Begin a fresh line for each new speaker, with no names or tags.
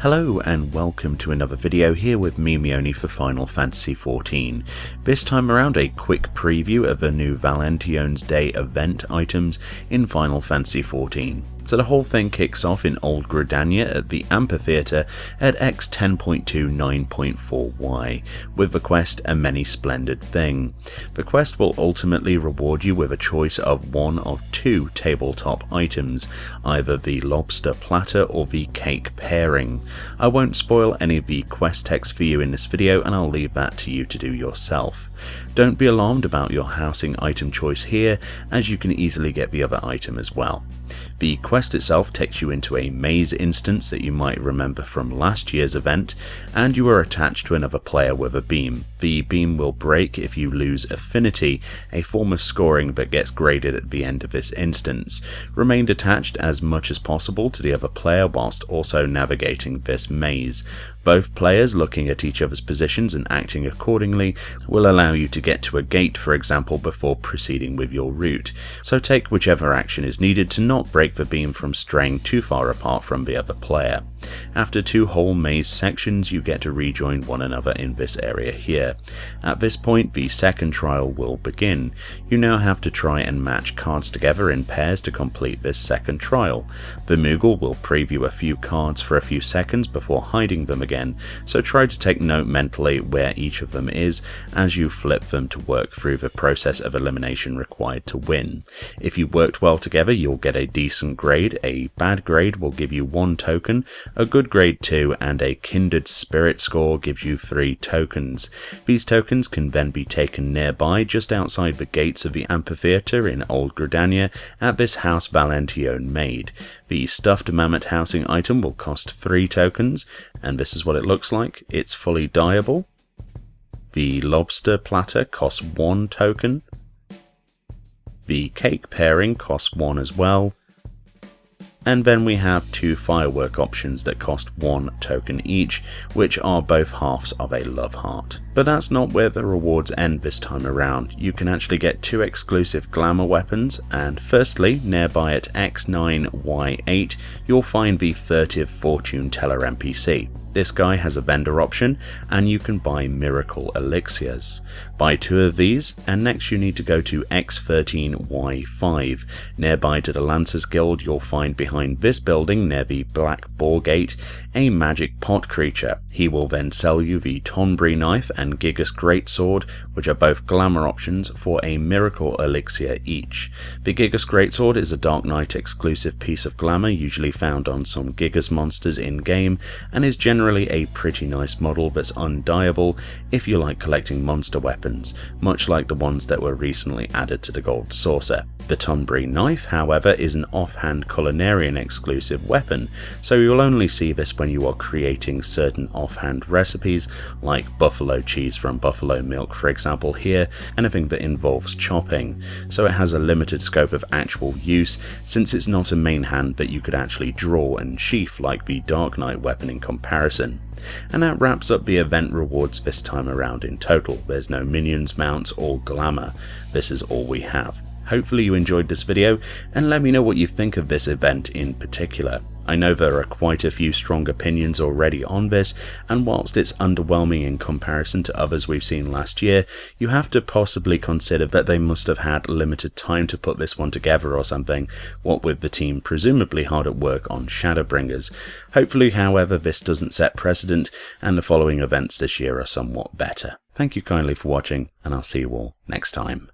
Hello and welcome to another video here with me, Meoni, for Final Fantasy XIV. This time around a quick preview of the new Valentiones Day event items in Final Fantasy XIV. So the whole thing kicks off in Old Gridania at the Amphitheatre at X 10.2.9.4y, with the quest A Many Splendid Thing. The quest will ultimately reward you with a choice of one of two tabletop items, either the lobster platter or the cake pairing. I won't spoil any of the quest text for you in this video, and I'll leave that to you to do yourself. Don't be alarmed about your housing item choice here, as you can easily get the other item as well. The quest itself takes you into a maze instance that you might remember from last year's event, and you are attached to another player with a beam. The beam will break if you lose affinity, a form of scoring that gets graded at the end of this instance. Remain attached as much as possible to the other player whilst also navigating this maze. Both players looking at each other's positions and acting accordingly will allow you to get to a gate, for example, before proceeding with your route. So take whichever action is needed to not break the beam from straying too far apart from the other player. After two whole maze sections, you get to rejoin one another in this area here. At this point, the second trial will begin. You now have to try and match cards together in pairs to complete this second trial. The Moogle will preview a few cards for a few seconds before hiding them again, so try to take note mentally where each of them is as you flip them to work through the process of elimination required to win. If you worked well together, you'll get a decent grade. A bad grade will give you 1 token, a good grade 2, and a kindred spirit score gives you 3 tokens. These tokens can then be taken nearby, just outside the gates of the amphitheatre in Old Gridania, at this house Valentiones made. The stuffed mammoth housing item will cost 3 tokens, and this is what it looks like. It's fully dyeable. The lobster platter costs 1 token. The cake pairing costs 1 as well. And then we have 2 firework options that cost 1 token each, which are both halves of a love heart. But that's not where the rewards end this time around. You can actually get 2 exclusive glamour weapons, and firstly, nearby at X9Y8, you'll find the 30th fortune teller NPC. This guy has a vendor option, and you can buy miracle elixirs. Buy 2 of these, and next you need to go to X13Y5. Nearby to the Lancers Guild, you'll find behind this building near the Black Boar Gate a magic pot creature. He will then sell you the Tonbri knife and Gigas Greatsword, which are both glamour options, for a miracle elixir each. The Gigas Greatsword is a Dark Knight exclusive piece of glamour usually found on some Gigas monsters in game, and is generally a pretty nice model that's undyeable if you like collecting monster weapons, much like the ones that were recently added to the Gold Saucer. The Tonbri knife, however, is an offhand culinarian exclusive weapon, so you'll only see this when you are creating certain offhand recipes like buffalo cheese from buffalo milk, for example here, anything that involves chopping. So it has a limited scope of actual use, since it's not a main hand that you could actually draw and sheath like the Dark Knight weapon in comparison. And that wraps up the event rewards this time around in total. There's no minions, mounts, or glamour. This is all we have. Hopefully you enjoyed this video, and let me know what you think of this event in particular. I know there are quite a few strong opinions already on this, and whilst it's underwhelming in comparison to others we've seen last year, you have to possibly consider that they must have had limited time to put this one together or something, what with the team presumably hard at work on Shadowbringers. Hopefully, however, this doesn't set precedent, and the following events this year are somewhat better. Thank you kindly for watching, and I'll see you all next time.